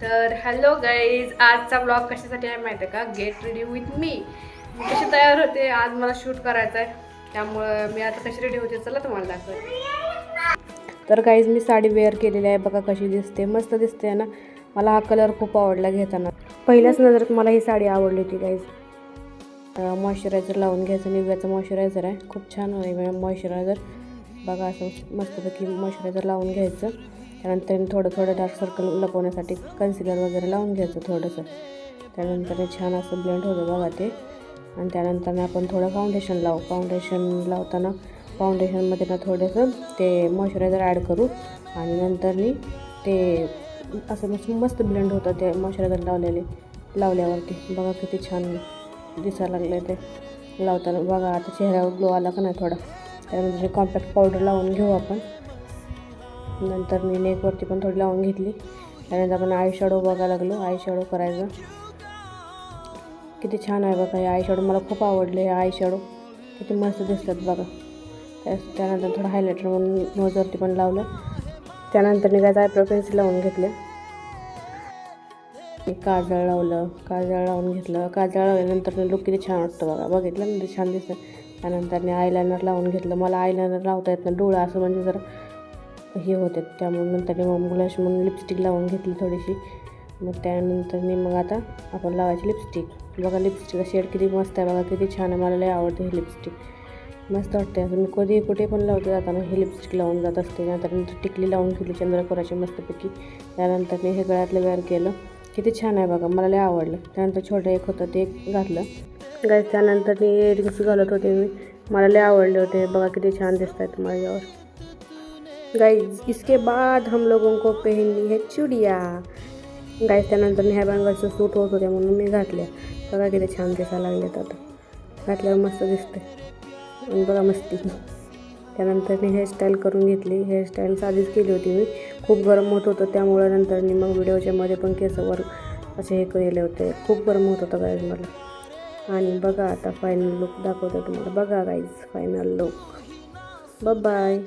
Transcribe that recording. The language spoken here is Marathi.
तर हॅलो गाईज, आजचा ब्लॉग कशासाठी आहे माहिती आहे का? Get ready with me. कशी तयार होते आज मला शूट करायचं आहे, त्यामुळं मी आता कशी रेडी होते चला तुम्हाला दाखवते. तर गाईज मी साडी वेअर केलेली आहे, बघा कशी दिसते, मस्त दिसते ना. मला हा कलर खूप आवडला घेताना, पहिल्याच नजरेत मला ही साडी आवडली होती गाईज. मॉइश्चरायझर लावून घ्यायचं, निव्याचं मॉइश्चरायझर आहे, खूप छान आहे मॉइश्चरायझर. बघा असं मस्तपैकी मॉइश्चरायझर लावून घ्यायचं. त्यानंतर थोडं डार्क सर्कल लपवण्यासाठी कन्सिलर वगैरे लावून घ्यायचं थोडंसं. त्यानंतर छान असं ब्लेंड होतं बघा ते. आणि त्यानंतर आपण थोडं फाउंडेशन लावू. फाउंडेशन लावताना फाउंडेशनमध्ये ना थोडंसं ते मॉइश्चरायझर ॲड करू आणि नंतर ते असं मस्त ब्लेंड होतं ते मॉइश्चरायझर लावल्यावरती. बघा किती छान दिसायला लागलं ते लावताना. बघा आता चेहऱ्यावर ग्लो आला का नाही थोडा. त्यानंतर कॉम्पॅक्ट पावडर लावून घेऊ आपण. नंतर मी नेकवरती पण थोडी लावून घेतली. त्यानंतर आपण आय शॅडो बघायला लागलो, आय शॅडो करायचं. किती छान आहे बघा हे आय शॅडो, मला खूप आवडले हे आय शॅडो, किती मस्त दिसतात बघा. त्यानंतर थोडं हायलायटर म्हणून नोजवरती पण लावलं. त्यानंतर काय आयब्रो पेन्सिल लावून घेतले, काजळ लावून घेतलं. काजळ लावल्यानंतर लुक किती छान वाटतं बघा, बघितलं ना ते छान दिसतं. त्यानंतर आयलायनर लावून घेतलं. मला आयलायनर लावता येत नाही, डोळा असं म्हणजे जरा हे होते, त्यामुळे नंतर मग ब्लश म्हणून लिपस्टिक लावून घेतली थोडीशी. मग त्यानंतर मग आता आपण लावायची लिपस्टिक. बघा लिपस्टिकचा शेड किती मस्त आहे बघा, किती छान आहे, मला लय आवडते ही लिपस्टिक, मस्त वाटते. असं मी कधी कुठे पण लावते जाताना हे लिपस्टिक लावून जात असते. नंतर टिकली लावून घेतली चंद्रकोराची मस्तपैकी. त्यानंतर हे गळ्यातलं वेअर केलं, किती छान आहे बघा, मला लय आवडलं. त्यानंतर छोटं एक होतं ते घातलं गाईस. त्यानंतर इयरिंग्स घालत होते मी, मला लय आवडले होते बघा, किती छान दिसत आहेत माझ्यावर गाइस. इसके बाद हम लोगों को पहनली है चूड़िया गाइस. त्यानंतर ह्या बँगल्सचं सूट होत होत्या म्हणून मी घातल्या. बघा किती छान दिसायला लागलेत, आता घातल्यावर मस्त दिसते आणि बघा मस्ती. त्यानंतर हेअरस्टाईल करून घेतली. हेअरस्टाईल साधीच केली होती मी, खूप गरम होत होतं त्यामुळं. नंतर मग व्हिडिओच्या मध्ये पण केसवर असे हे केले होते, खूप गरम होत होतं गाईज मला. आणि बघा आता फायनल लुक दाखवतो तुम्हाला, बघा गाईज फायनल लुक. बाय.